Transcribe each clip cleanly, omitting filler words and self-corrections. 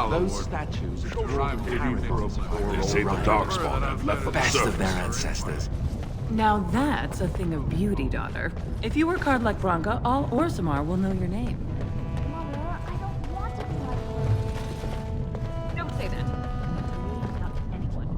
Those statues of Dwarven characters They say the Darkspawn have left the Best of surface. their ancestors. Now that's a thing of beauty, daughter. If you work hard like Branka, all Orzammar will know your name. Mother, I don't want to be like... Don't say that. To me, not to anyone.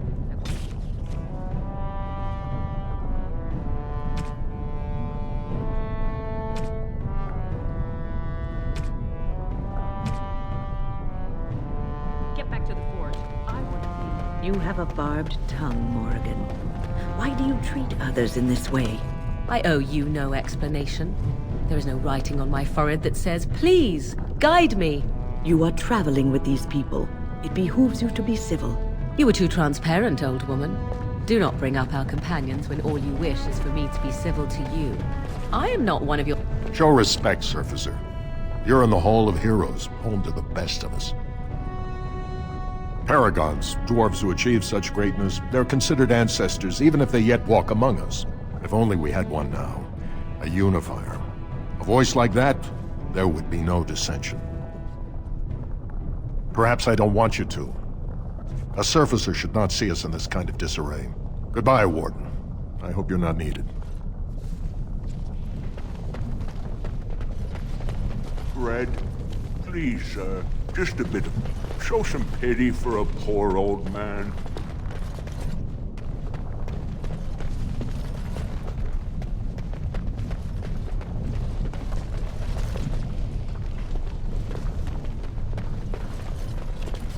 Get back to the forge. I want to see. You have a barbed tongue, Morrigan. Why do you treat others in this way? I owe you no explanation. There is no writing on my forehead that says, "Please, guide me." You are traveling with these people. It behooves you to be civil. You were too transparent, old woman. Do not bring up our companions when all you wish is for me to be civil to you. I am not one of your... Show respect, Surfacer. You're in the Hall of Heroes, home to the best of us. Paragons, dwarves who achieve such greatness, they're considered ancestors even if they yet walk among us. If only we had one now. A unifier. A voice like that, there would be no dissension. Perhaps I don't want you to. A Surfacer should not see us in this kind of disarray. Goodbye, Warden. I hope you're not needed. Red, please, sir. Just a bit of... Show some pity for a poor old man.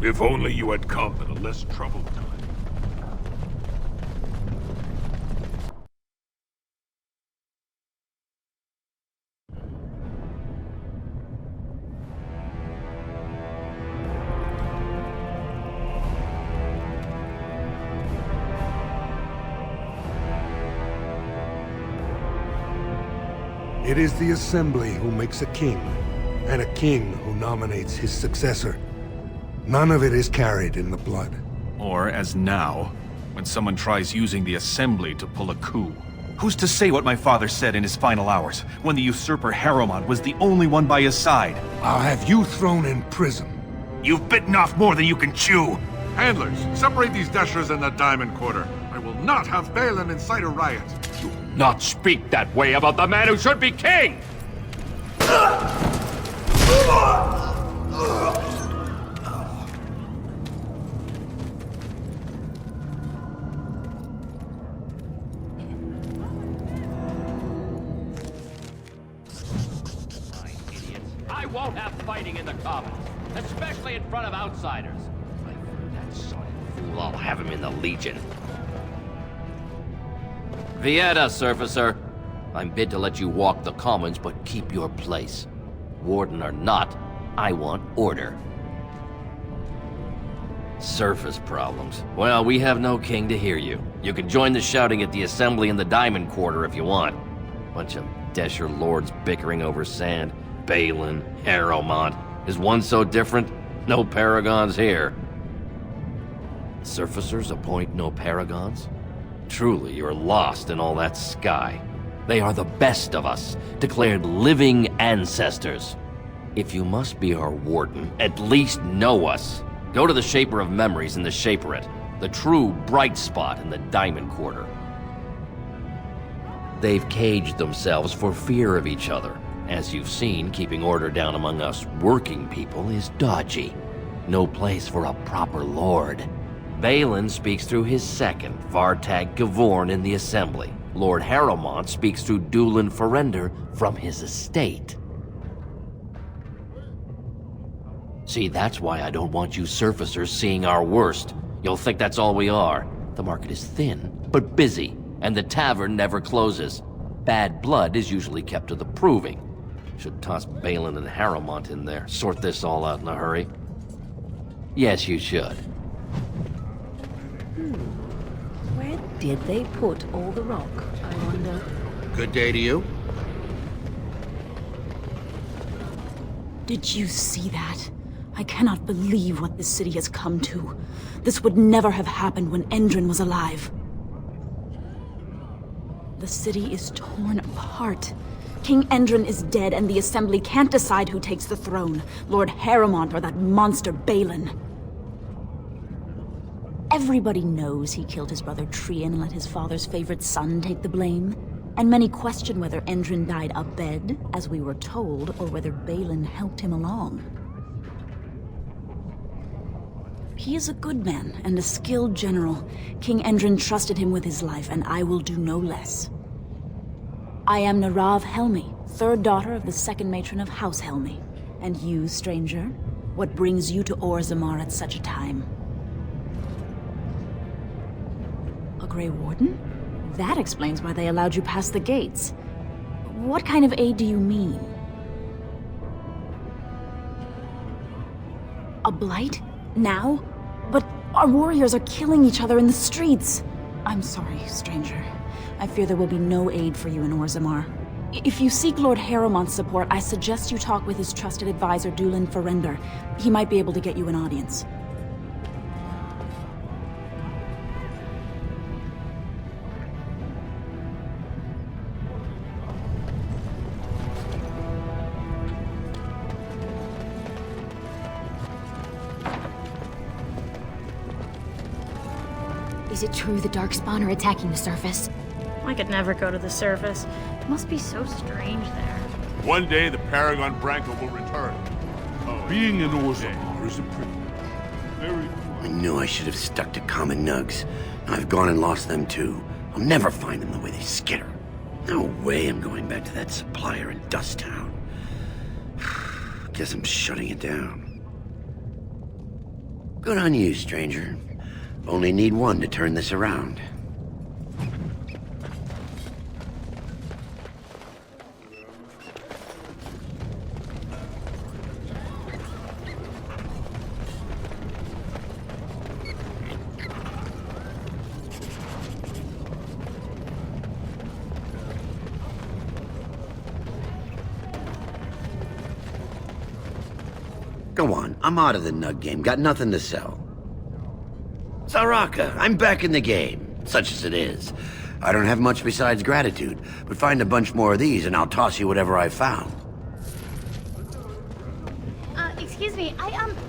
If only you had come at a less troubled time. It is the Assembly who makes a king, and a king who nominates his successor. None of it is carried in the blood. Or, as now, when someone tries using the Assembly to pull a coup. Who's to say what my father said in his final hours, when the usurper Harrowmont was the only one by his side? I'll have you thrown in prison. You've bitten off more than you can chew! Handlers, separate these dashers in the Diamond Quarter. I will not have Bhelen incite a riot. Do not speak that way about the man who should be king! I won't have fighting in the Commons, especially in front of outsiders. If I find that sonic fool, I'll have him in the Legion. Vieta, Surfacer. I'm bid to let you walk the Commons, but keep your place. Warden or not, I want order. Surface problems. Well, we have no king to hear you. You can join the shouting at the Assembly in the Diamond Quarter if you want. Bunch of Desher lords bickering over sand. Bhelen, Harrowmont. Is one so different? No paragons here. Surfacers appoint no paragons? Truly, you're lost in all that sky. They are the best of us, declared living ancestors. If you must be our warden, at least know us. Go to the Shaper of Memories in the Shaperate, the true bright spot in the Diamond Quarter. They've caged themselves for fear of each other. As you've seen, keeping order down among us working people is dodgy. No place for a proper lord. Bhelen speaks through his second, Vartag Gavorn, in the Assembly. Lord Harrowmont speaks through Dulin from his estate. See, that's why I don't want you surfacers seeing our worst. You'll think that's all we are. The market is thin, but busy, and the tavern never closes. Bad blood is usually kept to the proving. Should toss Bhelen and Harrowmont in there, sort this all out in a hurry. Yes, you should. Where did they put all the rock, I wonder? Good day to you. Did you see that? I cannot believe what this city has come to. This would never have happened when Endrin was alive. The city is torn apart. King Endrin is dead, and the Assembly can't decide who takes the throne. Lord Harrowmont or that monster Bhelen. Everybody knows he killed his brother Trian and let his father's favorite son take the blame. And many question whether Endrin died abed, as we were told, or whether Bhelen helped him along. He is a good man and a skilled general. King Endrin trusted him with his life, and I will do no less. I am Nerav Helmi, third daughter of the second matron of House Helmi. And you, stranger, what brings you to Orzammar at such a time? A Grey Warden? That explains why they allowed you past the gates. What kind of aid do you mean? A blight? Now? But our warriors are killing each other in the streets. I'm sorry, stranger. I fear there will be no aid for you in Orzammar. If you seek Lord Harrowmont's support, I suggest you talk with his trusted advisor, Dulin Farinden. He might be able to get you an audience. Is it true the Darkspawn are attacking the surface? I could never go to the surface. It must be so strange there. One day the Paragon Branko will return. Being in Orzammar is a privilege. Very... I knew I should have stuck to common nugs. I've gone and lost them too. I'll never find them the way they skitter. No way I'm going back to that supplier in Dust Town. Guess I'm shutting it down. Good on you, stranger. Only need one to turn this around. Go on, I'm out of the nug game. Got nothing to sell. Saraka, I'm back in the game, such as it is. I don't have much besides gratitude, but find a bunch more of these and I'll toss you whatever I found. Excuse me,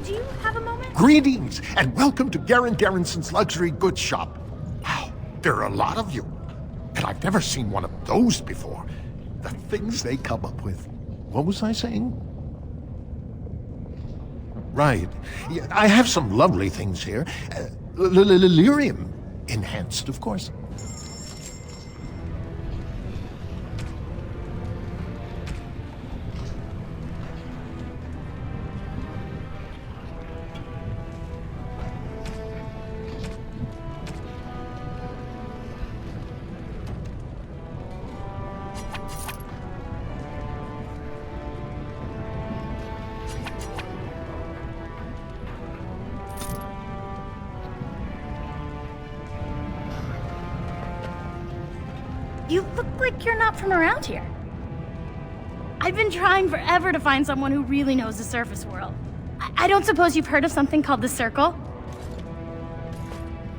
do you have a moment? Greetings, and welcome to Garin Garrison's luxury goods shop. Wow, there are a lot of you. And I've never seen one of those before. The things they come up with. What was I saying? Right. Yeah, I have some lovely things here. Lyrium enhanced, of course. You look like you're not from around here. I've been trying forever to find someone who really knows the surface world. I don't suppose you've heard of something called the Circle?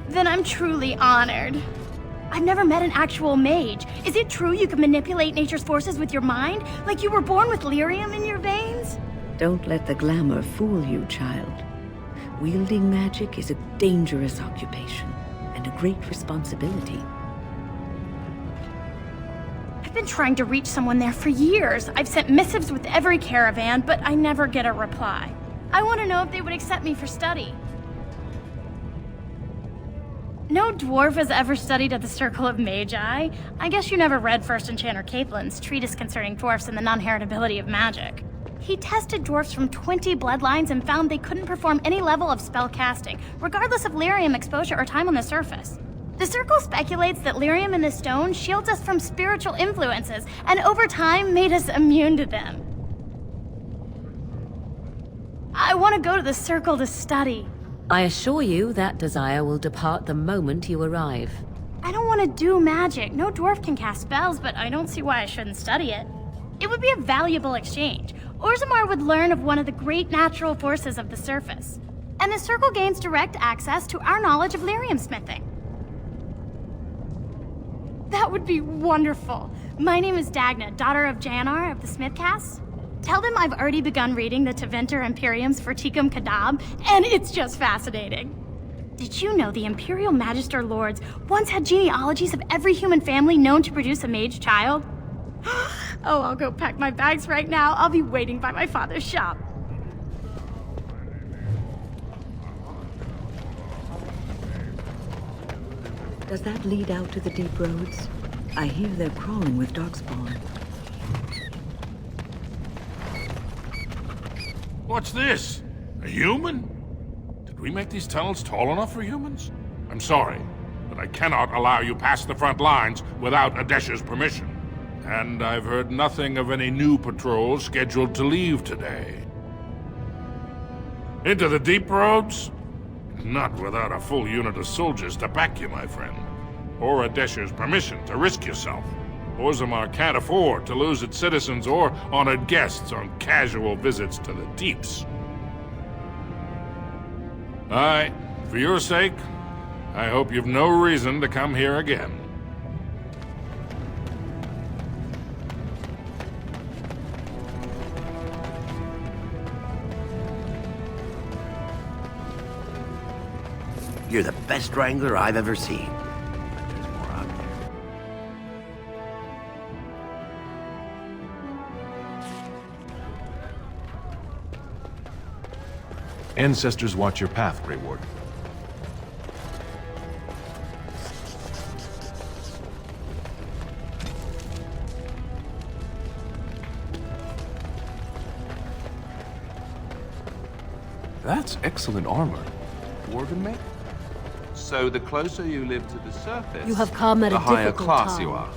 Then I'm truly honored. I've never met an actual mage. Is it true you can manipulate nature's forces with your mind? Like you were born with lyrium in your veins? Don't let the glamour fool you, child. Wielding magic is a dangerous occupation, and a great responsibility. I've been trying to reach someone there for years. I've sent missives with every caravan, but I never get a reply. I want to know if they would accept me for study. No dwarf has ever studied at the Circle of Magi. I guess you never read First Enchanter Caitlin's treatise concerning dwarfs and the non-heritability of magic. He tested dwarfs from 20 bloodlines and found they couldn't perform any level of spell casting, regardless of lyrium exposure or time on the surface. The Circle speculates that lyrium in the stone shields us from spiritual influences, and over time made us immune to them. I want to go to the Circle to study. I assure you that desire will depart the moment you arrive. I don't want to do magic. No dwarf can cast spells, but I don't see why I shouldn't study it. It would be a valuable exchange. Orzammar would learn of one of the great natural forces of the surface. And the Circle gains direct access to our knowledge of lyrium smithing. That would be wonderful. My name is Dagna, daughter of Janar of the Smithcast. Tell them I've already begun reading the Tevinter Imperium's Verticum Kadab, and it's just fascinating. Did you know the Imperial Magister Lords once had genealogies of every human family known to produce a mage child? Oh, I'll go pack my bags right now. I'll be waiting by my father's shop. Does that lead out to the deep roads? I hear they're crawling with darkspawn. What's this? A human? Did we make these tunnels tall enough for humans? I'm sorry, but I cannot allow you past the front lines without Adesh's permission. And I've heard nothing of any new patrols scheduled to leave today. Into the deep roads? Not without a full unit of soldiers to back you, my friend. Or Adesh's permission to risk yourself. Orzammar can't afford to lose its citizens or honored guests on casual visits to the deeps. Aye, for your sake, I hope you've no reason to come here again. You're the best Wrangler I've ever seen. But there's more out there. Ancestors watch your path, Grey Warden. That's excellent armor. Dwarven made? So the closer you live to the surface, You have come at the a higher difficult class time. you are.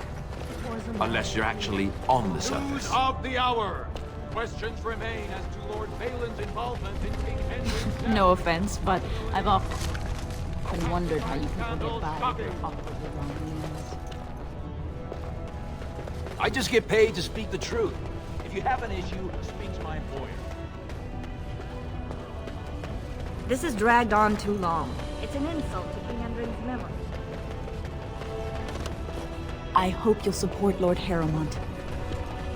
Unless you're actually on the surface. Of the hour. Questions remain as to Lord Bhelen's involvement in King Henry's death. No offense, but I've often wondered how you people get by with your awkwardly long names. I just get paid to speak the truth. If you have an issue, speak to my employer. This has dragged on too long. It's an insult to King Hendrin's memory. I hope you'll support Lord Harrowmont.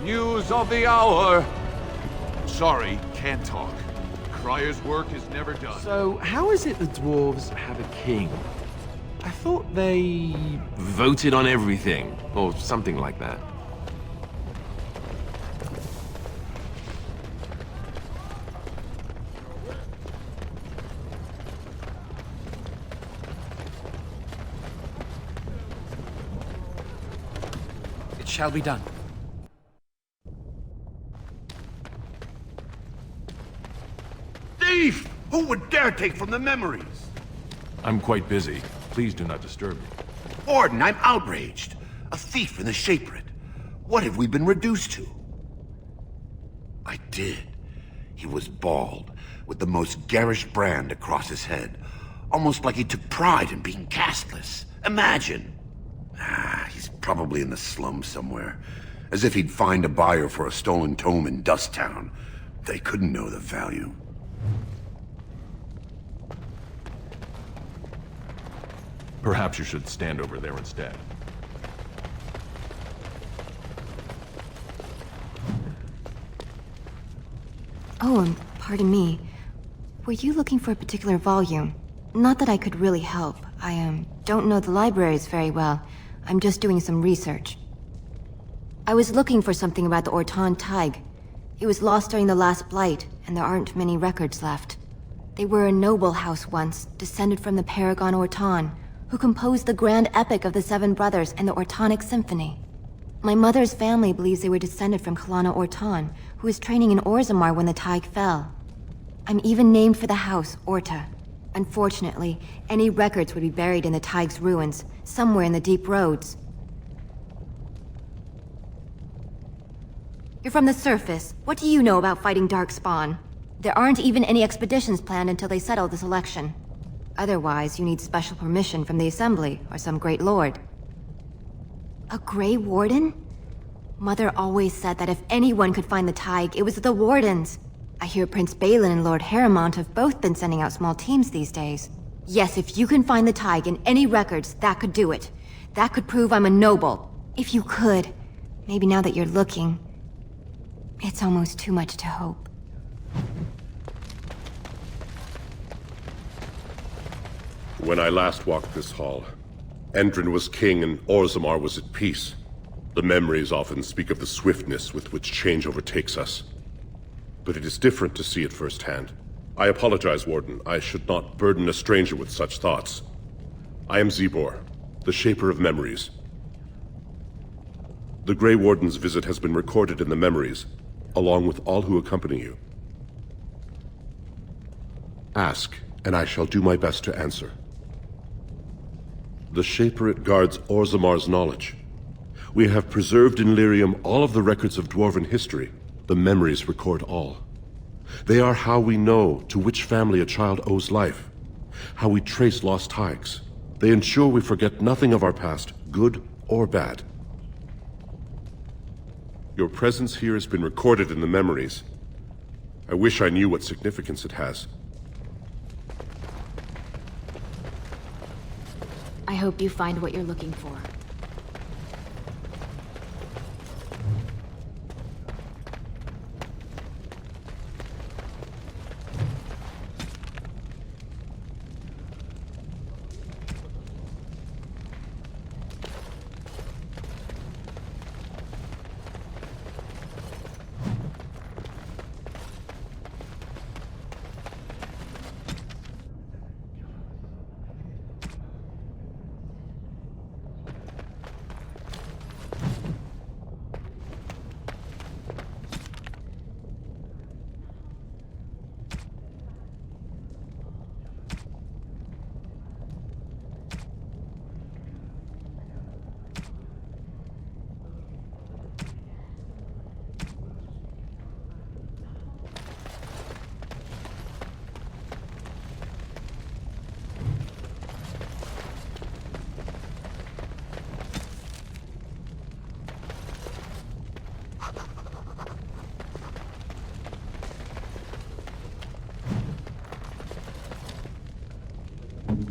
News of the hour. Sorry, can't talk. Crier's work is never done. So, how is it the dwarves have a king? I thought they voted on everything, or something like that. It shall be done. Thief! Who would dare take from the memories? I'm quite busy. Please do not disturb me. Warden, I'm outraged. A thief in the Shapered. What have we been reduced to? I did. He was bald, with the most garish brand across his head. Almost like he took pride in being castless. Imagine! He's probably in the slums somewhere. As if he'd find a buyer for a stolen tome in Dusttown. They couldn't know the value. Perhaps you should stand over there instead. Oh, and pardon me. Were you looking for a particular volume? Not that I could really help. I, don't know the libraries very well. I'm just doing some research. I was looking for something about the Ortan Tig. It was lost during the last Blight, and there aren't many records left. They were a noble house once, descended from the Paragon Ortan, who composed the grand epic of the Seven Brothers and the Ortonic Symphony. My mother's family believes they were descended from Kalana Ortan, who was training in Orzammar when the Tig fell. I'm even named for the house, Orta. Unfortunately, any records would be buried in the Tig's ruins, somewhere in the deep roads. You're from the surface. What do you know about fighting Darkspawn? There aren't even any expeditions planned until they settle this election. Otherwise, you need special permission from the Assembly, or some great lord. A Grey Warden? Mother always said that if anyone could find the Tig, it was the Wardens. I hear Prince Bhelen and Lord Harrowmont have both been sending out small teams these days. Yes, if you can find the Tig in any records, that could do it. That could prove I'm a noble. If you could. Maybe now that you're looking. It's almost too much to hope. When I last walked this hall, Endrin was king and Orzammar was at peace. The memories often speak of the swiftness with which change overtakes us. But it is different to see it firsthand. I apologize, Warden. I should not burden a stranger with such thoughts. I am Zebor, the Shaper of Memories. The Grey Warden's visit has been recorded in the memories, along with all who accompany you. Ask, and I shall do my best to answer. The Shaperate guards Orzammar's knowledge. We have preserved in Lyrium all of the records of Dwarven history. The memories record all. They are how we know to which family a child owes life, how we trace lost ties. They ensure we forget nothing of our past, good or bad. Your presence here has been recorded in the memories. I wish I knew what significance it has. I hope you find what you're looking for.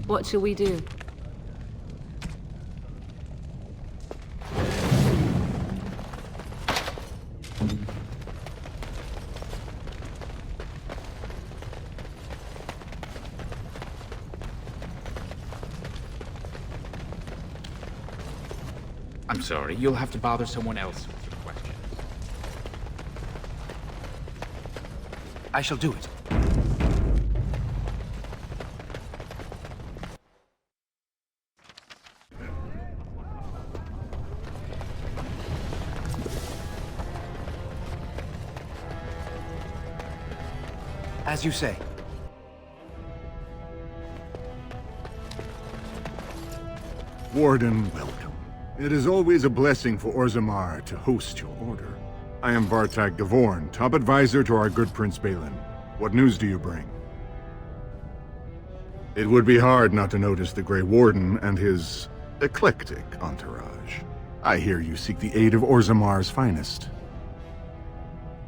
What shall we do? I'm sorry, you'll have to bother someone else with your questions. I shall do it. As you say. Warden, welcome. It is always a blessing for Orzammar to host your order. I am Vartag Gavorn, top advisor to our good Prince Bhelen. What news do you bring? It would be hard not to notice the Grey Warden and his eclectic entourage. I hear you seek the aid of Orzammar's finest.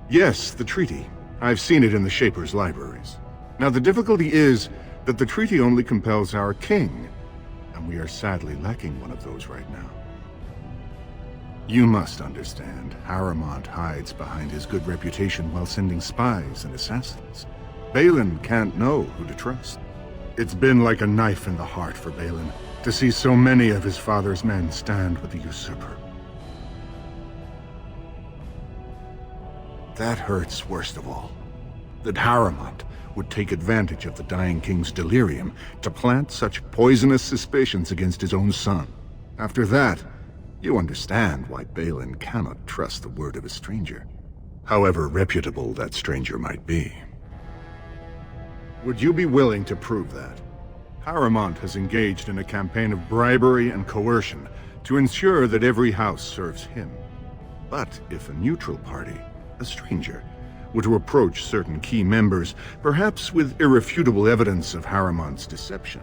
Yes, the treaty. I've seen it in the Shaper's libraries. Now the difficulty is that the treaty only compels our king, and we are sadly lacking one of those right now. You must understand, Harrowmont hides behind his good reputation while sending spies and assassins. Bhelen can't know who to trust. It's been like a knife in the heart for Bhelen to see so many of his father's men stand with the usurper. That hurts worst of all. That Harrowmont would take advantage of the dying king's delirium to plant such poisonous suspicions against his own son. After that, you understand why Bhelen cannot trust the word of a stranger, however reputable that stranger might be. Would you be willing to prove that? Harrowmont has engaged in a campaign of bribery and coercion to ensure that every house serves him. But if a neutral party, a stranger, were to approach certain key members, perhaps with irrefutable evidence of Harrowmont's deception.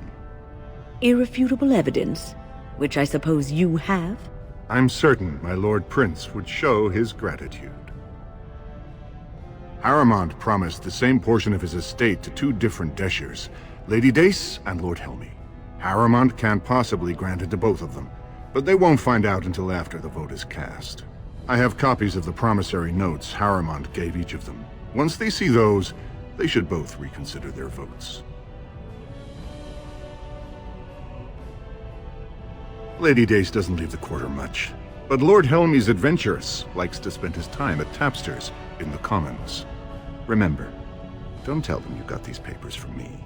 Irrefutable evidence? Which I suppose you have? I'm certain my Lord Prince would show his gratitude. Harrowmont promised the same portion of his estate to two different Deshers, Lady Dace and Lord Helmy. Harrowmont can't possibly grant it to both of them, But they won't find out until after the vote is cast. I have copies of the promissory notes Harrowmont gave each of them. Once they see those, they should both reconsider their votes. Lady Dace doesn't leave the quarter much, but Lord Helmy's adventurous, likes to spend his time at Tapster's in the Commons. Remember, don't tell them you got these papers from me.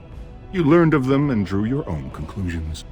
You learned of them and drew your own conclusions.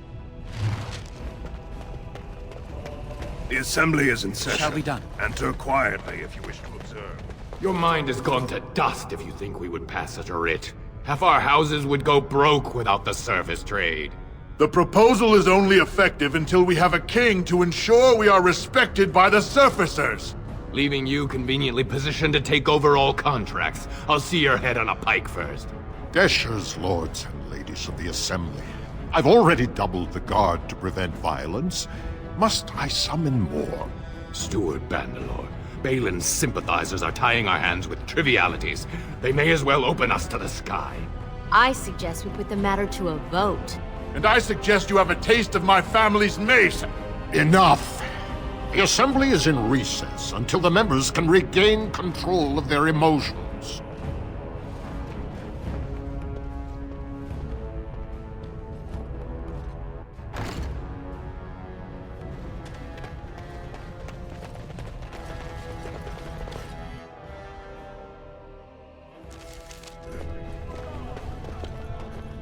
The assembly is in session. Shall be done. Enter quietly if you wish to observe. Your mind has gone to dust if you think we would pass such a writ. Half our houses would go broke without the service trade. The proposal is only effective until we have a king to ensure we are respected by the surfacers. Leaving you conveniently positioned to take over all contracts. I'll see your head on a pike first. Deshers, lords and ladies of the assembly. I've already doubled the guard to prevent violence. Must I summon more? Steward Bandalore, Bhelen's sympathizers are tying our hands with trivialities. They may as well open us to the sky. I suggest we put the matter to a vote. And I suggest you have a taste of my family's mace. Enough! The assembly is in recess until the members can regain control of their emotions.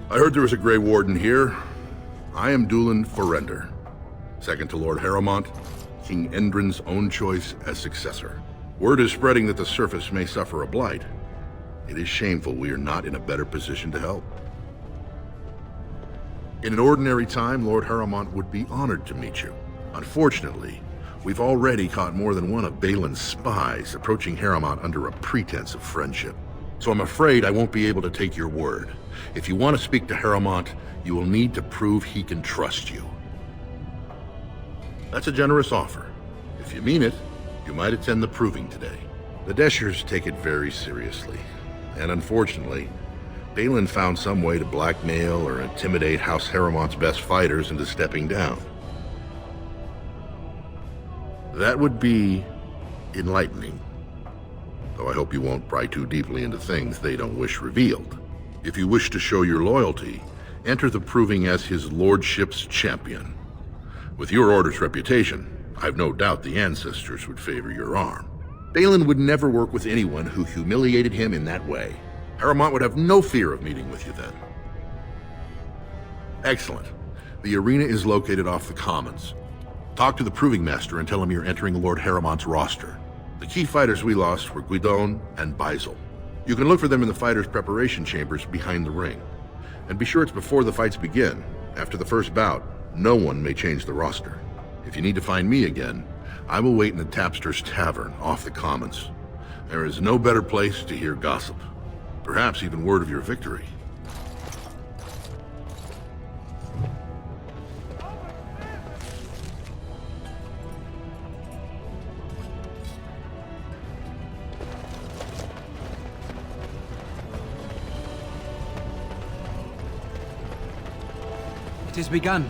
I heard there was a Grey Warden here. I am Dulin Farinden, second to Lord Harrowmont, King Endrin's own choice as successor. Word is spreading that the surface may suffer a blight. It is shameful we are not in a better position to help. In an ordinary time, Lord Harrowmont would be honored to meet you. Unfortunately, we've already caught more than one of Bhelen's spies approaching Harrowmont under a pretense of friendship. So I'm afraid I won't be able to take your word. If you want to speak to Harrowmont, you will need to prove he can trust you. That's a generous offer. If you mean it, you might attend the Proving today. The Deshers take it very seriously. And unfortunately, Bhelen found some way to blackmail or intimidate House Harrowmont's best fighters into stepping down. That would be enlightening. Though I hope you won't pry too deeply into things they don't wish revealed. If you wish to show your loyalty, enter the Proving as his lordship's champion. With your order's reputation, I've no doubt the ancestors would favor your arm. Bhelen would never work with anyone who humiliated him in that way. Harrowmont would have no fear of meeting with you then. Excellent. The arena is located off the Commons. Talk to the Proving Master and tell him you're entering Lord Harrowmont's roster. The key fighters we lost were Guidon and Baisel. You can look for them in the fighters' preparation chambers behind the ring. And be sure it's before the fights begin. After the first bout, no one may change the roster. If you need to find me again, I will wait in the Tapster's Tavern off the Commons. There is no better place to hear gossip. Perhaps even word of your victory. It is begun.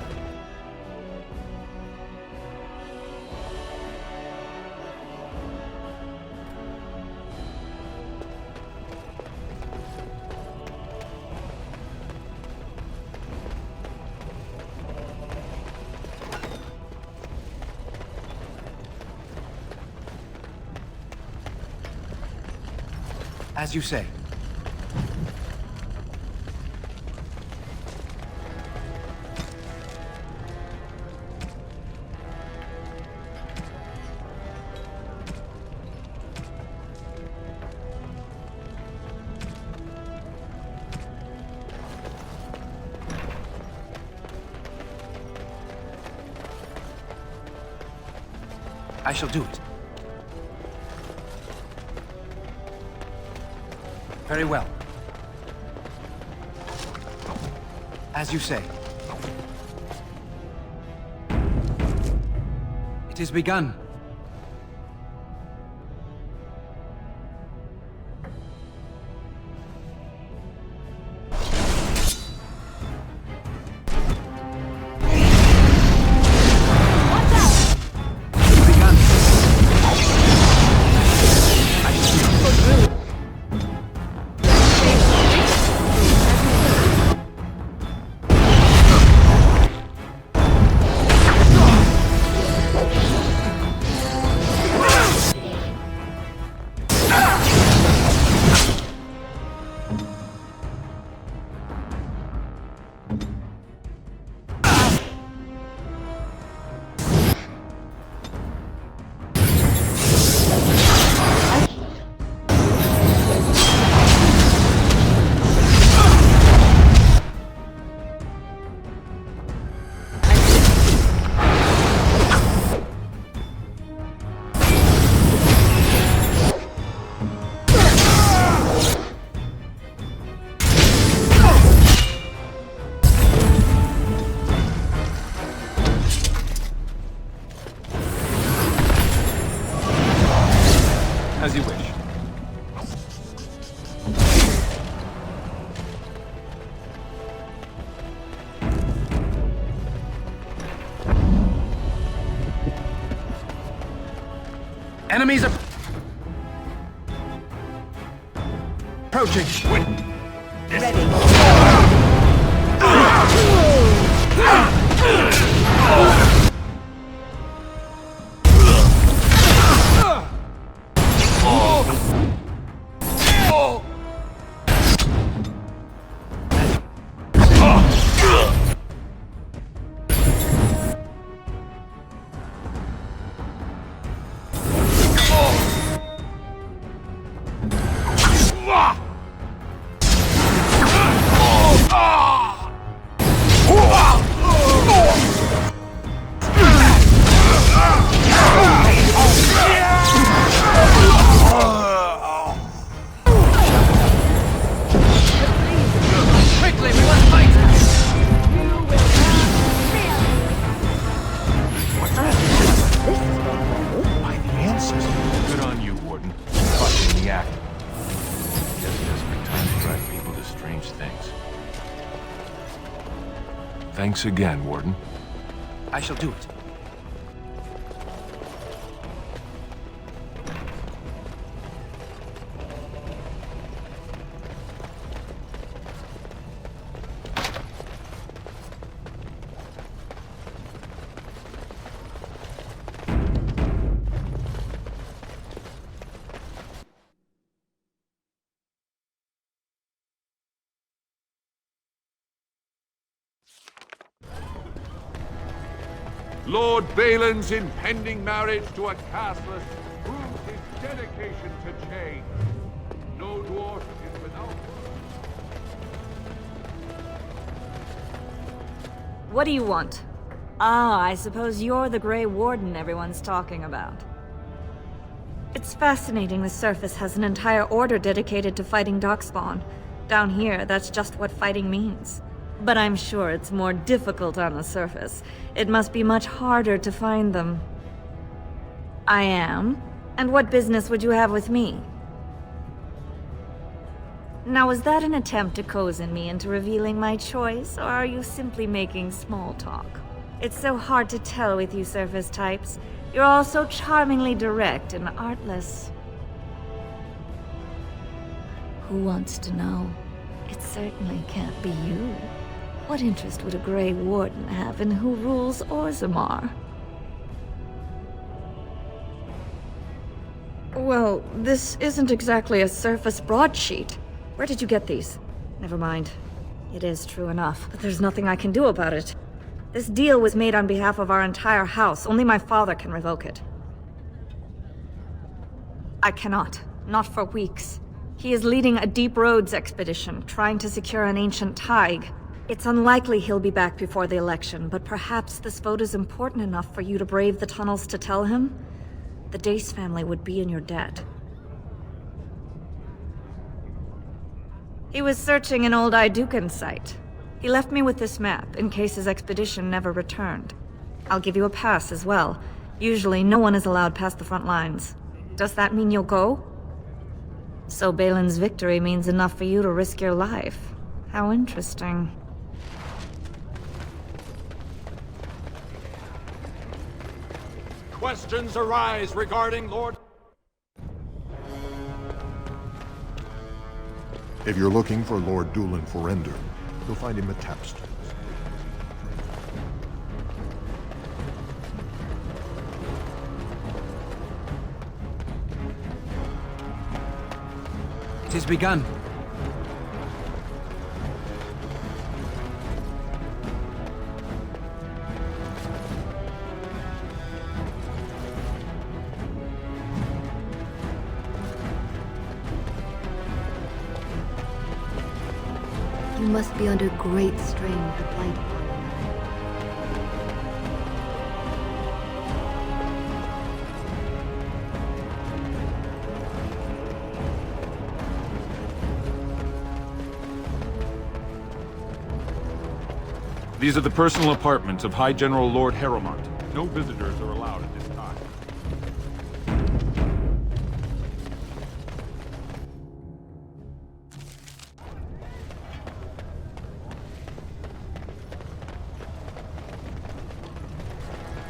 As you say. I shall do it. Very well. As you say. It is begun. Watch As you wish. Enemies are approaching. Thanks again, Warden. I shall do it. Lord Bhelen's impending marriage to a castless proves his dedication to change. No dwarf is without. What do you want? Ah, I suppose you're the Grey Warden everyone's talking about. It's fascinating the surface has an entire order dedicated to fighting darkspawn. Down here, that's just what fighting means. But I'm sure it's more difficult on the surface. It must be much harder to find them. I am? And what business would you have with me? Now, is that an attempt to cozen me into revealing my choice, or are you simply making small talk? It's so hard to tell with you surface types. You're all so charmingly direct and artless. Who wants to know? It certainly can't be you. What interest would a Grey Warden have in who rules Orzammar? Well, this isn't exactly a surface broadsheet. Where did you get these? Never mind. It is true enough, but there's nothing I can do about it. This deal was made on behalf of our entire house. Only my father can revoke it. I cannot. Not for weeks. He is leading a deep roads expedition, trying to secure an ancient Tig. It's unlikely he'll be back before the election, but perhaps this vote is important enough for you to brave the tunnels to tell him? The Dace family would be in your debt. He was searching an old Idukan site. He left me with this map, in case his expedition never returned. I'll give you a pass as well. Usually, no one is allowed past the front lines. Does that mean you'll go? So Bhelen's victory means enough for you to risk your life. How interesting. Questions arise regarding Lord... If you're looking for Lord Dulin Farinden, you'll find him at Tapstone. It has begun. You must be under great strain with the blight. These are the personal apartments of High General Lord Harrowmont. No visitors are allowed at this time.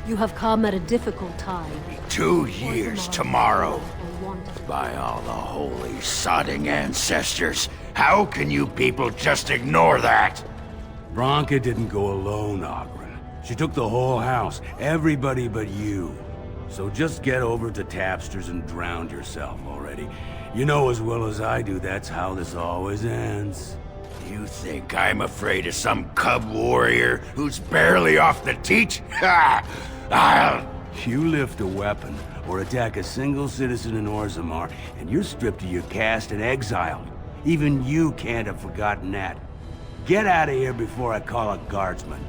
You have come at a difficult time. 2 years tomorrow. By all the holy sodding ancestors, how can you people just ignore that? Bronca didn't go alone, Ogren. She took the whole house, everybody but you. So just get over to Tapster's and drown yourself already. You know as well as I do that's how this always ends. You think I'm afraid of some cub warrior who's barely off the teat? Ha! You lift a weapon or attack a single citizen in Orzammar, and you're stripped of your caste and exiled. Even you can't have forgotten that. Get out of here before I call a guardsman.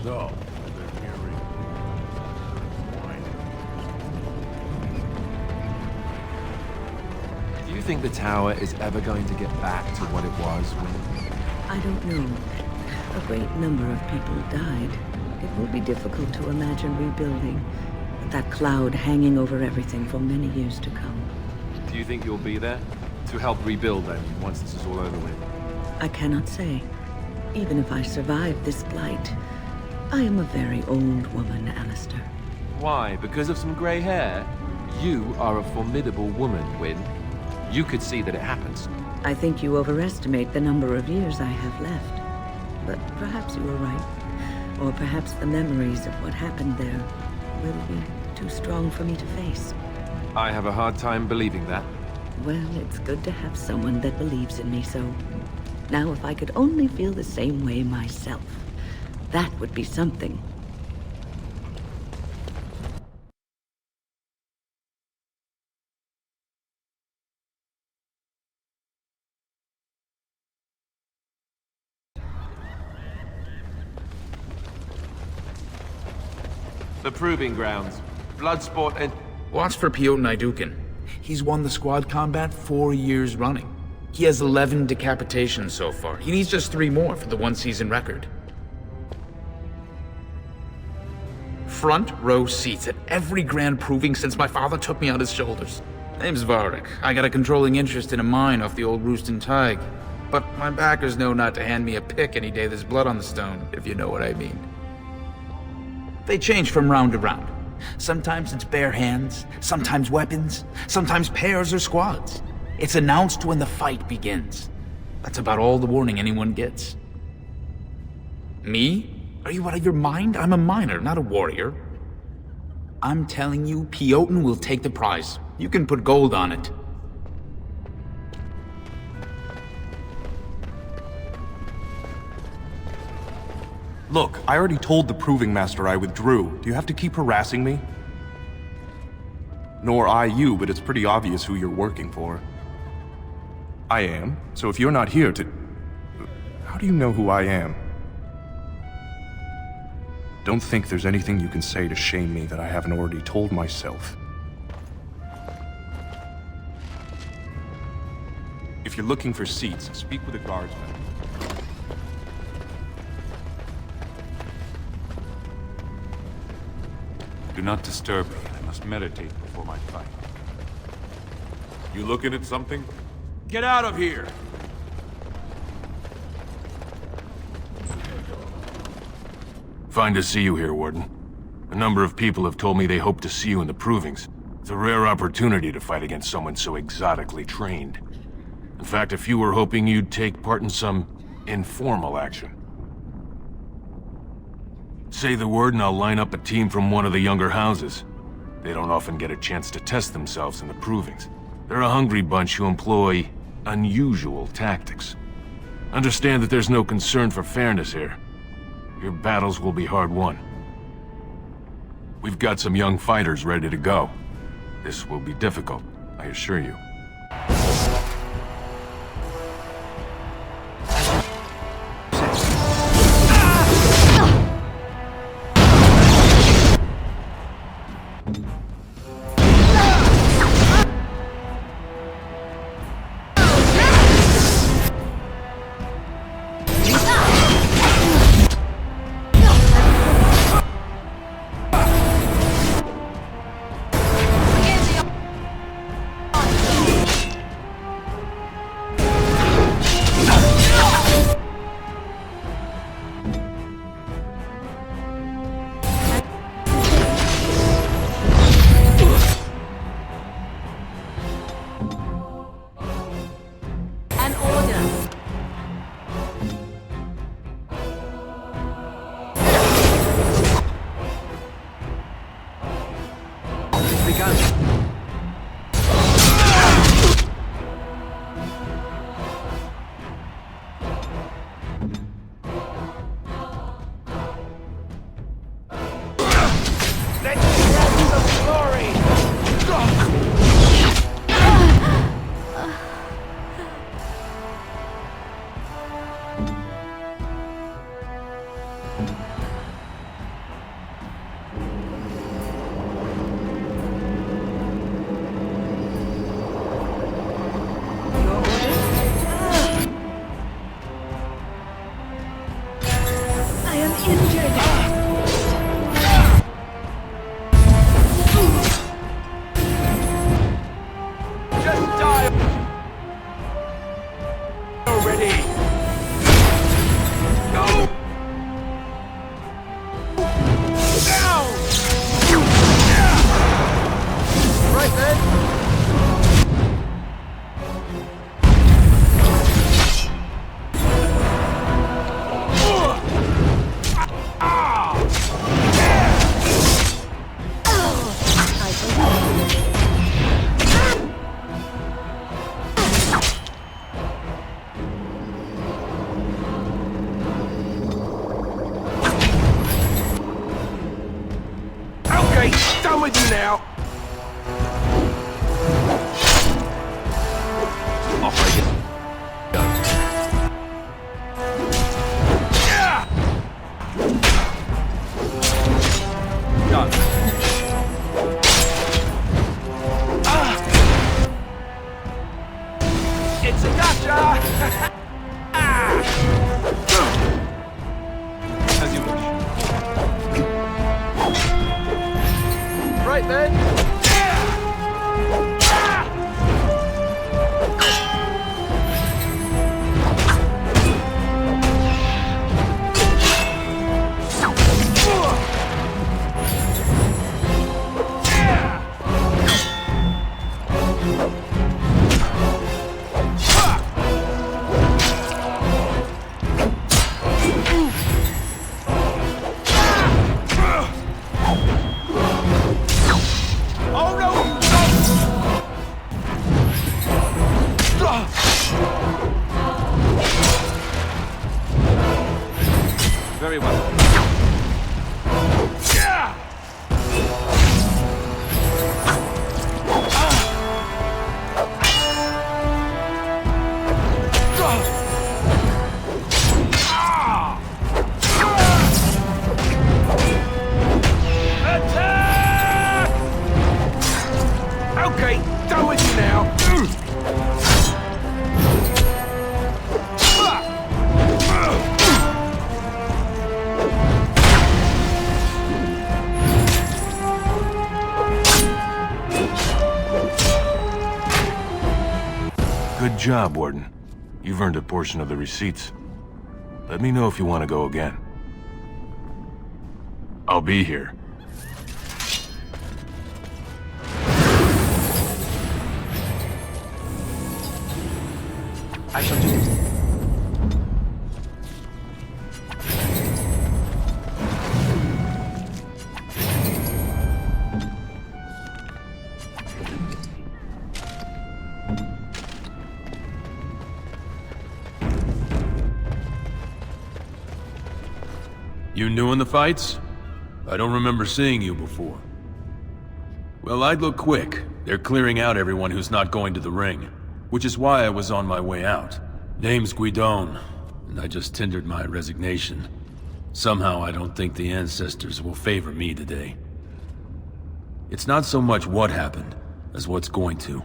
So, Do you think the tower is ever going to get back to what it was when... I don't know. A great number of people died. It will be difficult to imagine rebuilding, with that cloud hanging over everything for many years to come. Do you think you'll be there? To help rebuild then, once this is all over with? I cannot say. Even if I survive this blight, I am a very old woman, Alistair. Why? Because of some grey hair? You are a formidable woman, Wynne. You could see that it happens. I think you overestimate the number of years I have left. But perhaps you are right. Or perhaps the memories of what happened there will be too strong for me to face. I have a hard time believing that. Well, it's good to have someone that believes in me so. Now, if I could only feel the same way myself, that would be something. The Proving Grounds. Bloodsport and... Watch for Piotin Idukin. He's won the squad combat 4 years running. He has 11 decapitations so far. He needs just 3 more for the one-season record. Front row seats at every grand proving since my father took me on his shoulders. Name's Vartag. I got a controlling interest in a mine off the old Roostin Tig. But my backers know not to hand me a pick any day there's blood on the stone, if you know what I mean. They change from round to round. Sometimes it's bare hands, sometimes weapons, sometimes pairs or squads. It's announced when the fight begins. That's about all the warning anyone gets. Me? Are you out of your mind? I'm a miner, not a warrior. I'm telling you, Piotin will take the prize. You can put gold on it. Look, I already told the Proving Master I withdrew. Do you have to keep harassing me? Nor I you, but it's pretty obvious who you're working for. I am, so if you're not here to... How do you know who I am? Don't think there's anything you can say to shame me that I haven't already told myself. If you're looking for seats, speak with a guardsman. Do not disturb me. I must meditate before my fight. You looking at something? Get out of here! Fine to see you here, Warden. A number of people have told me they hope to see you in the Provings. It's a rare opportunity to fight against someone so exotically trained. In fact, a few were hoping you'd take part in some informal action. Say the word and I'll line up a team from one of the younger houses. They don't often get a chance to test themselves in the provings. They're a hungry bunch who employ unusual tactics. Understand that there's no concern for fairness here. Your battles will be hard won. We've got some young fighters ready to go. This will be difficult, I assure you. Good job, Warden. You've earned a portion of the receipts. Let me know if you want to go again. I'll be here. I shall do this. You new in the fights? I don't remember seeing you before. Well, I'd look quick. They're clearing out everyone who's not going to the ring, which is why I was on my way out. Name's Guidon, and I just tendered my resignation. Somehow I don't think the ancestors will favor me today. It's not so much what happened, as what's going to.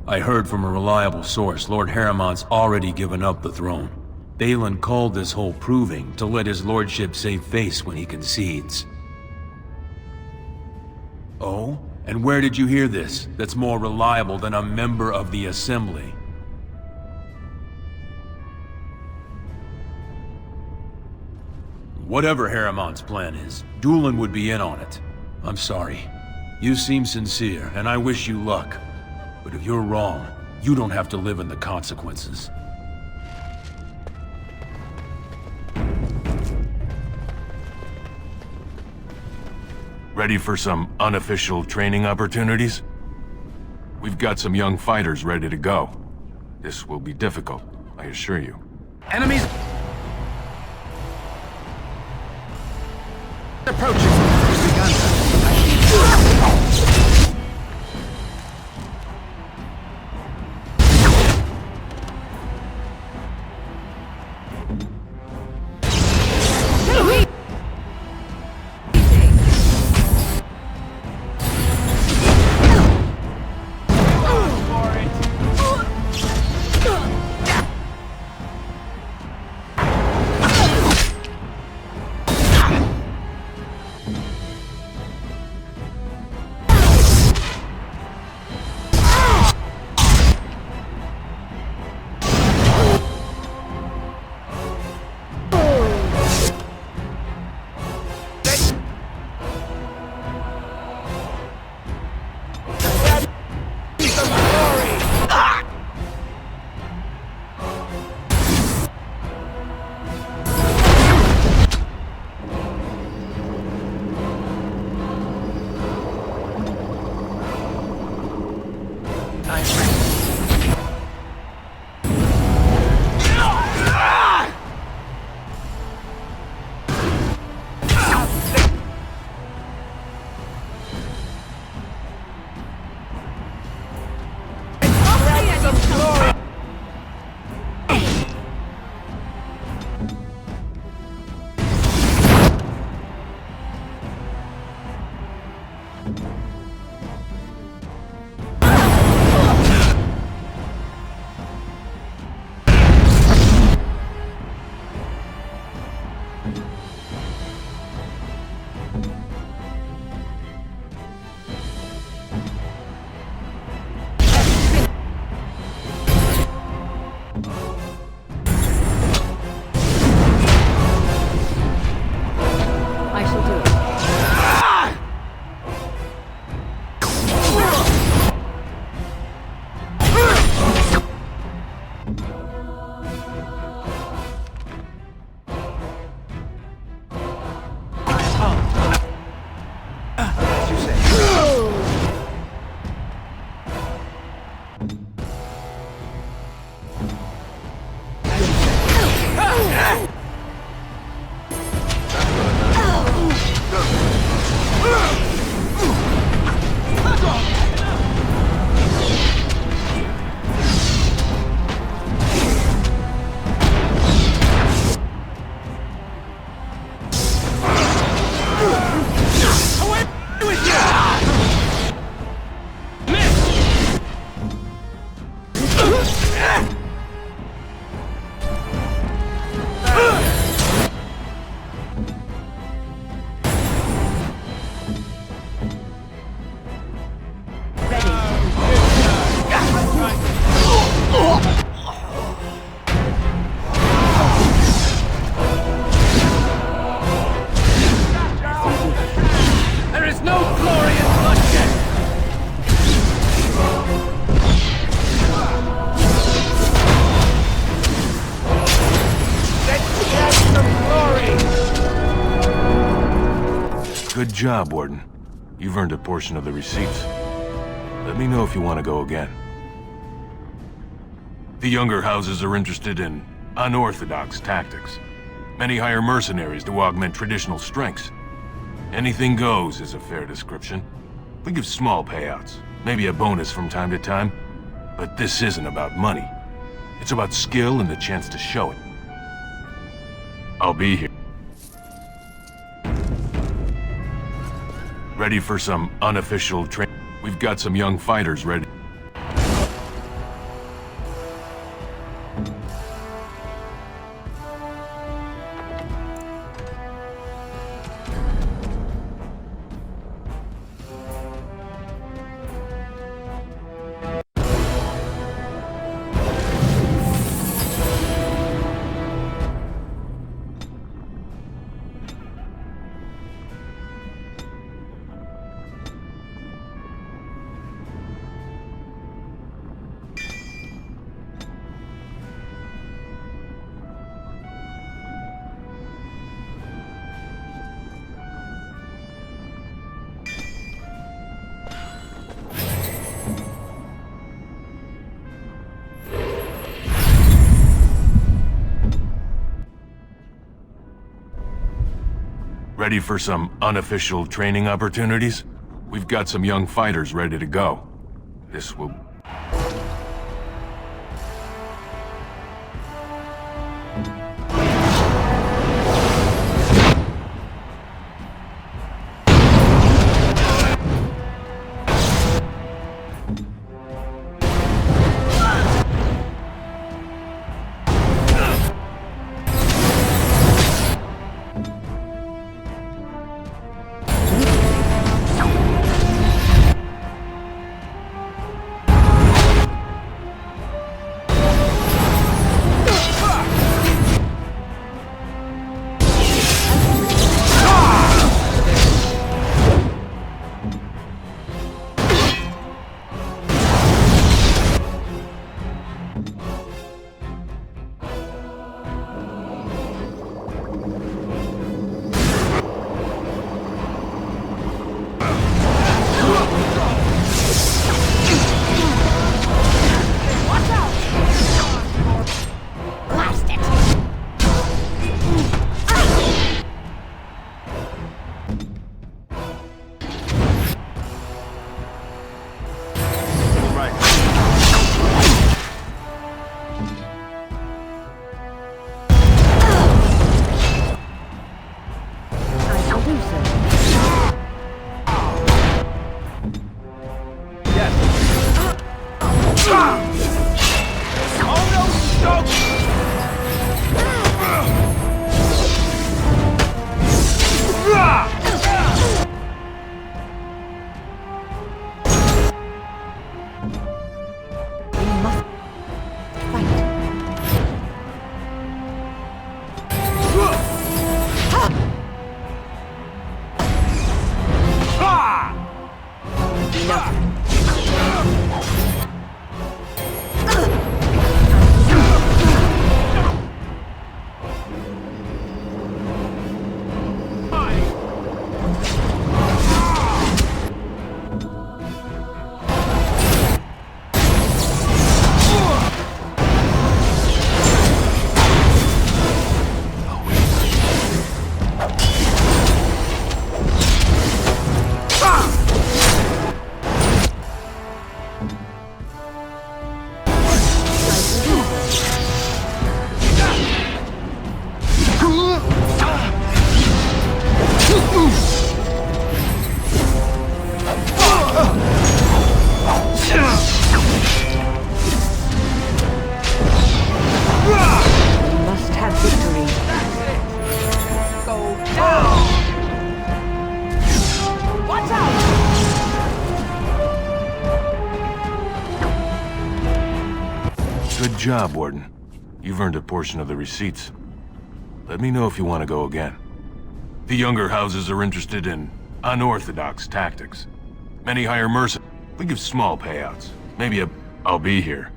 I heard from a reliable source Lord Harrowmont's already given up the throne. Bhelen called this whole proving to let his lordship save face when he concedes. Oh? And where did you hear this that's more reliable than a member of the Assembly? Whatever Harrowmont's plan is, Dulin would be in on it. I'm sorry. You seem sincere, and I wish you luck. But if you're wrong, you don't have to live in the consequences. Ready for some unofficial training opportunities? We've got some young fighters ready to go. This will be difficult, I assure you. Enemies approaching. Good job, Warden. You've earned a portion of the receipts. Let me know if you want to go again. The younger houses are interested in unorthodox tactics. Many hire mercenaries to augment traditional strengths. Anything goes is a fair description. We give small payouts, maybe a bonus from time to time, but this isn't about money. It's about skill and the chance to show it. I'll be here. Ready for some unofficial training? We've got some young fighters ready. Ready for some unofficial training opportunities? We've got some young fighters ready to go. This will... Good job, Warden. You've earned a portion of the receipts. Let me know if you want to go again. The younger houses are interested in unorthodox tactics. Many hire mercenaries. We give small payouts. Maybe a... I'll be here.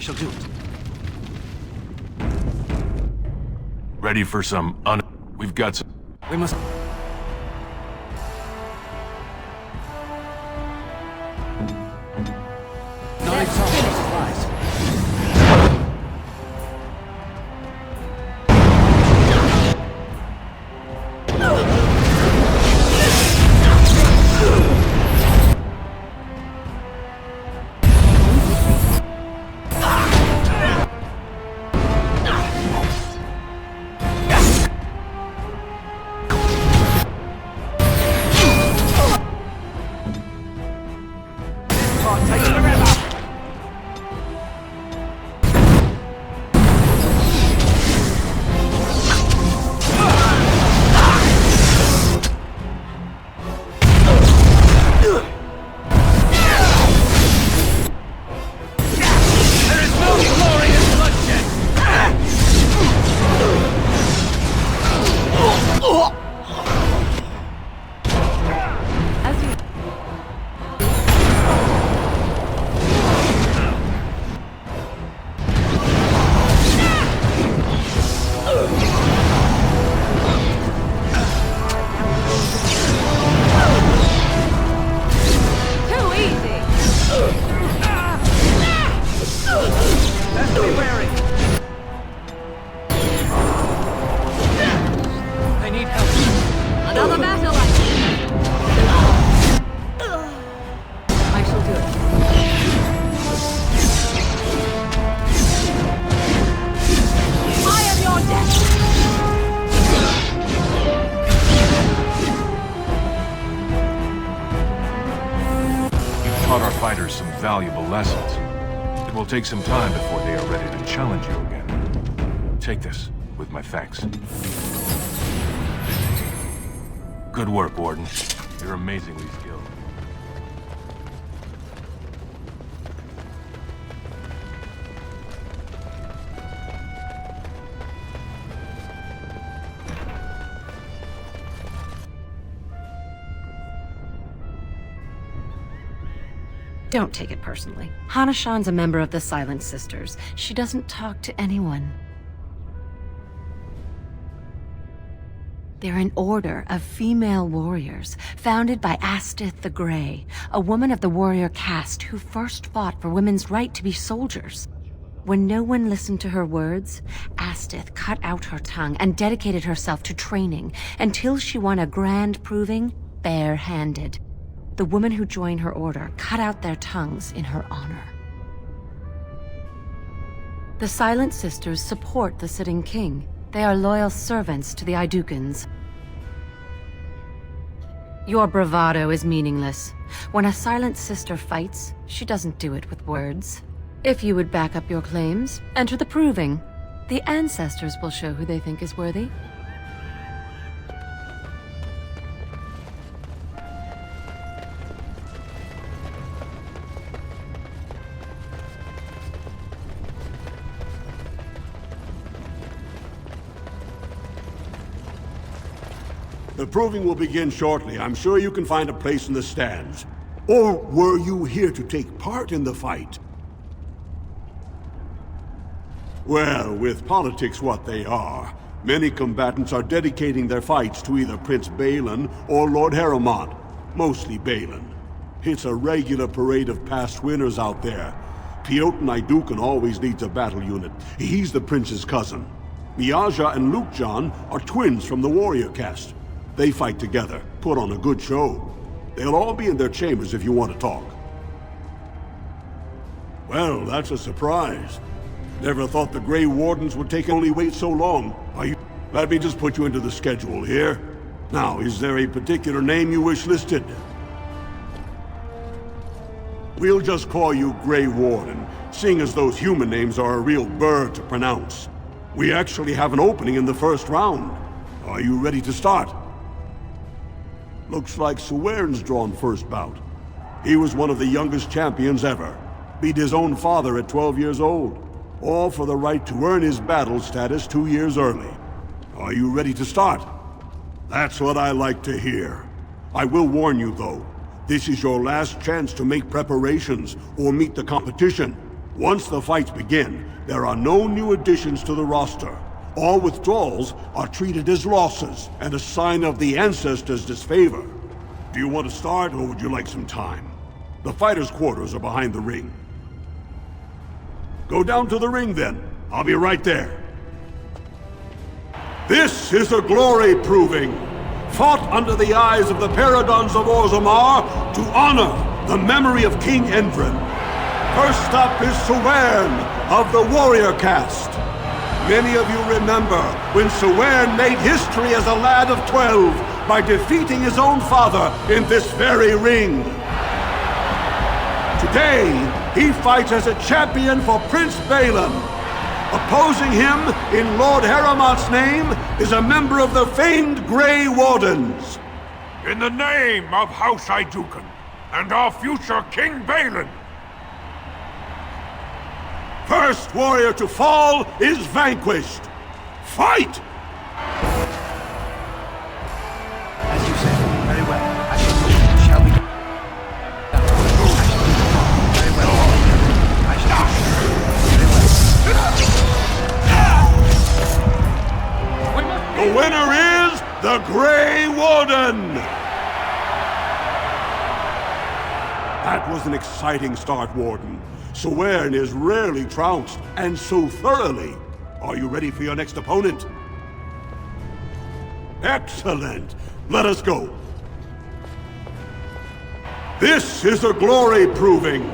shall do it. Ready for some We've got some... We must... Not exhausted supplies. Valuable lessons. It will take some time before they are ready to challenge you again. Take this, with my thanks. Good work, Warden. You're amazingly skilled. Don't take it personally. Hanashan's a member of the Silent Sisters. She doesn't talk to anyone. They're an order of female warriors, founded by Astith the Grey, a woman of the warrior caste who first fought for women's right to be soldiers. When no one listened to her words, Astith cut out her tongue and dedicated herself to training until she won a grand proving bare-handed. The women who joined her order cut out their tongues in her honor. The Silent Sisters support the sitting king. They are loyal servants to the Idukans. Your bravado is meaningless. When a Silent Sister fights, she doesn't do it with words. If you would back up your claims, enter the proving. The ancestors will show who they think is worthy. The proving will begin shortly. I'm sure you can find a place in the stands. Or were you here to take part in the fight? Well, with politics what they are, many combatants are dedicating their fights to either Prince Bhelen or Lord Harrowmont. Mostly Bhelen. It's a regular parade of past winners out there. Piotin Idukan always leads a battle unit. He's the prince's cousin. Miaja and Lukejan are twins from the warrior caste. They fight together, put on a good show. They'll all be in their chambers if you want to talk. Well, that's a surprise. Never thought the Grey Wardens would only wait so long. Let me just put you into the schedule here. Now, is there a particular name you wish listed? We'll just call you Grey Warden, seeing as those human names are a real burr to pronounce. We actually have an opening in the first round. Are you ready to start? Looks like Suwern's drawn first bout. He was one of the youngest champions ever. Beat his own father at 12 years old. All for the right to earn his battle status 2 years early. Are you ready to start? That's what I like to hear. I will warn you though, this is your last chance to make preparations or meet the competition. Once the fights begin, there are no new additions to the roster. All withdrawals are treated as losses and a sign of the ancestors' disfavor. Do you want to start, or would you like some time? The fighters' quarters are behind the ring. Go down to the ring then. I'll be right there. This is a glory proving, fought under the eyes of the Paragons of Orzammar to honor the memory of King Endrin. First up is Sewern of the warrior caste. Many of you remember when Sewern made history as a lad of 12 by defeating his own father in this very ring. Today, he fights as a champion for Prince Bhelen. Opposing him, in Lord Harrowmont's name, is a member of the famed Grey Wardens. In the name of House Idukan and our future King Bhelen. First warrior to fall is vanquished. Fight! As you say, very well. Shall we? Very well. I shall. Very well. The winner is the Grey Warden! That was an exciting start, Warden. Sewern is rarely trounced, and so thoroughly. Are you ready for your next opponent? Excellent! Let us go. This is a glory proving,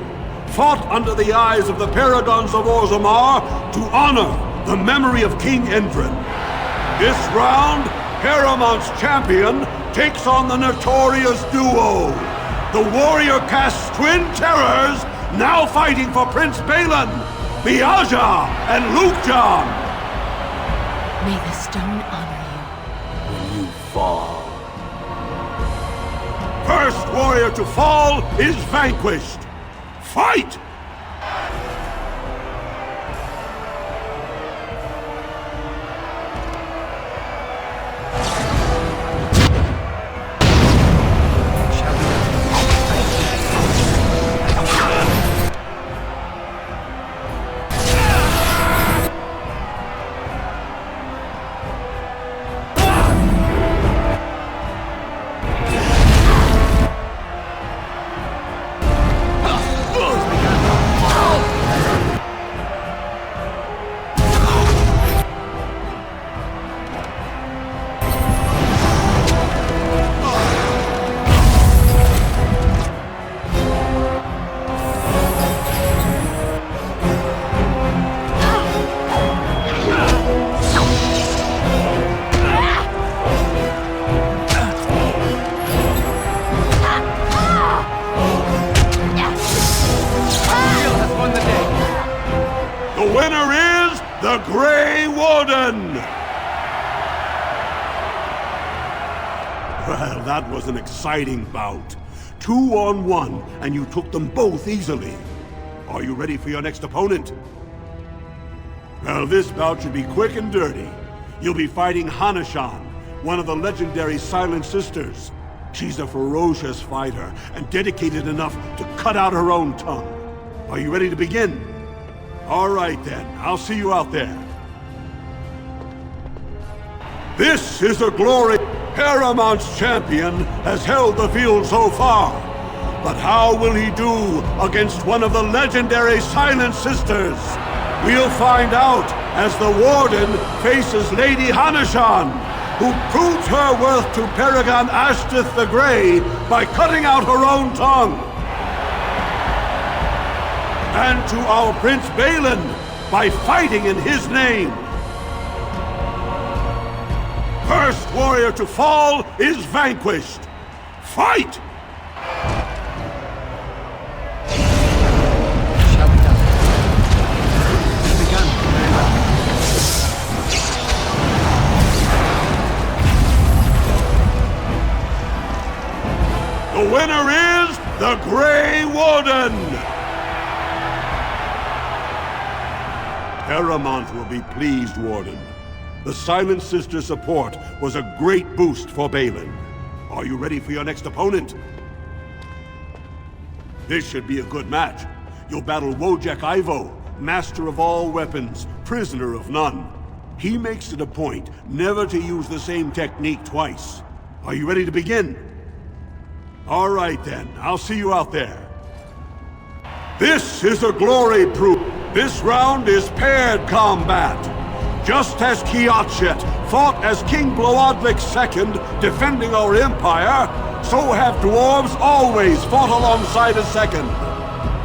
fought under the eyes of the Paragons of Orzammar to honor the memory of King Endrin. This round, Harrowmont's champion takes on the notorious duo, the warrior caste twin terrors, now fighting for Prince Bhelen, Biaja and Lukjan. May the stone honor you. When you fall. First warrior to fall is vanquished. Fight! The Grey Warden! Well, that was an exciting bout. 2-on-1, and you took them both easily. Are you ready for your next opponent? Well, this bout should be quick and dirty. You'll be fighting Hanashan, one of the legendary Silent Sisters. She's a ferocious fighter, and dedicated enough to cut out her own tongue. Are you ready to begin? All right then, I'll see you out there. This is a glory. Harrowmont's champion has held the field so far. But how will he do against one of the legendary Silent Sisters? We'll find out as the Warden faces Lady Hanashan, who proved her worth to Paragon Ashtith the Grey by cutting out her own tongue. And to our Prince Bhelen by fighting in his name. First warrior to fall is vanquished. Fight! The winner is the Grey Warden! Harrowmont will be pleased, Warden. The Silent Sister support was a great boost for Bhelen. Are you ready for your next opponent? This should be a good match. you'll battle Wojek Ivo, master of all weapons, prisoner of none. He makes it a point never to use the same technique twice. Are you ready to begin? All right then, I'll see you out there. This is a glory proof. This round is paired combat. Just as Kiatchet fought as King Bloodlik II, defending our empire, so have dwarves always fought alongside a second.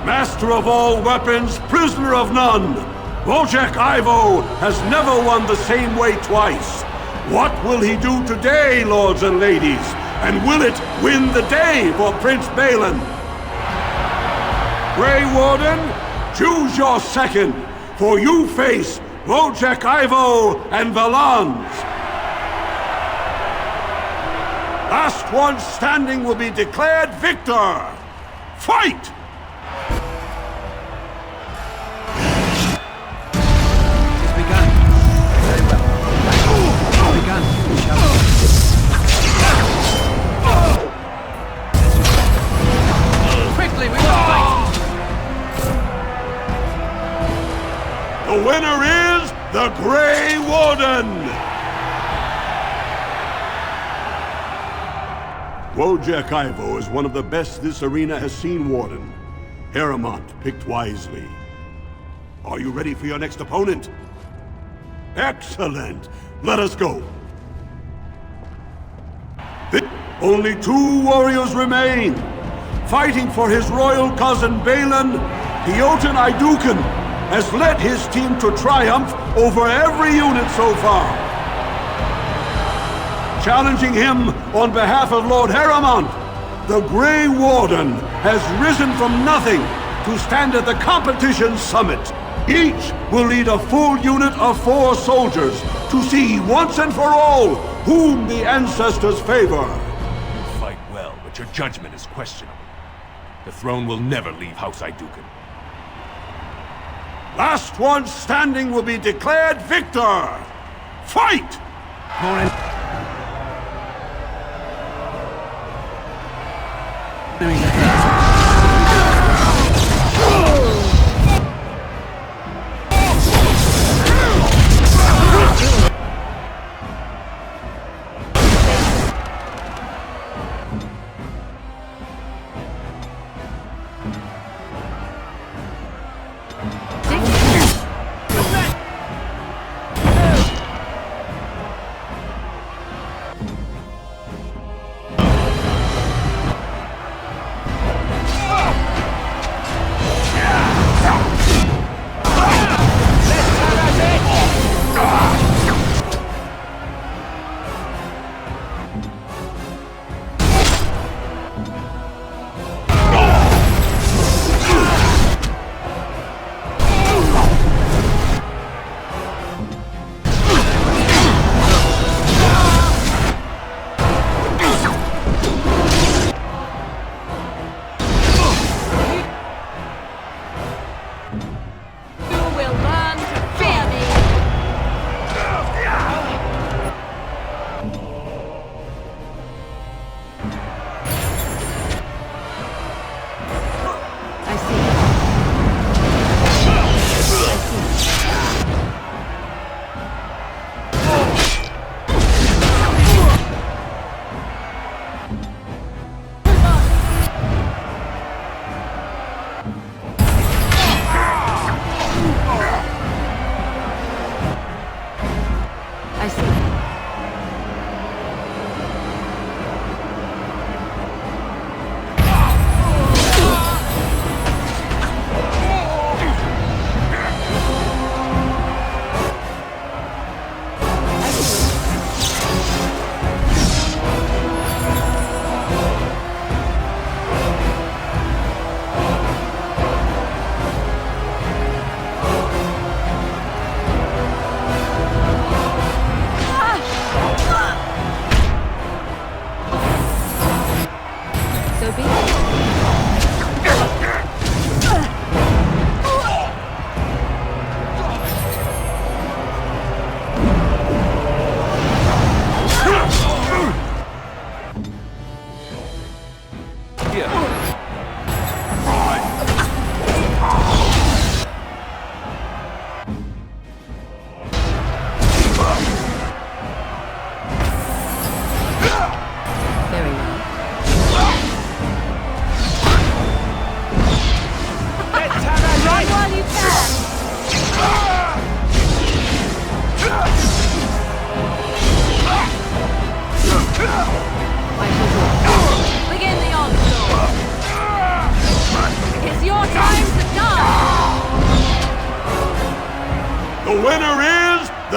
Master of all weapons, prisoner of none. Wojek Ivo has never won the same way twice. What will he do today, lords and ladies? And will it win the day for Prince Bhelen? Grey Warden, choose your second, for you face Wojek Ivo and Valans. Last one standing will be declared victor. Fight! It's begun. Very well. It's begun. Quickly, we must fight! The winner is the Grey Warden! Wojek Ivo is one of the best this arena has seen, Warden. Harrowmont picked wisely. Are you ready for your next opponent? Excellent! Let us go! Only 2 warriors remain. Fighting for his royal cousin Bhelen, Piotin Iduken has led his team to triumph over every unit so far. Challenging him on behalf of Lord Harrowmont, the Grey Warden has risen from nothing to stand at the competition summit. Each will lead a full unit of 4 soldiers to see once and for all whom the ancestors favor. You fight well, but your judgment is questionable. The throne will never leave House Iduken. Last one standing will be declared victor! Fight!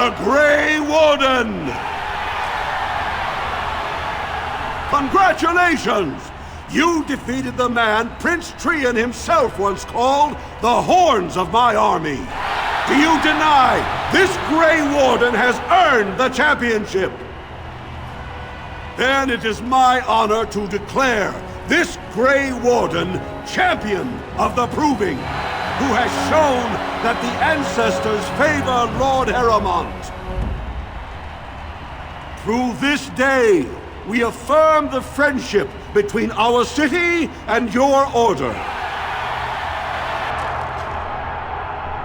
the Grey Warden! Congratulations! You defeated the man Prince Trian himself once called the Horns of my army. Do you deny this Grey Warden has earned the championship? Then it is my honor to declare this Grey Warden champion of the Proving, who has shown that the ancestors favor Lord Harrowmont. Through this day, we affirm the friendship between our city and your order.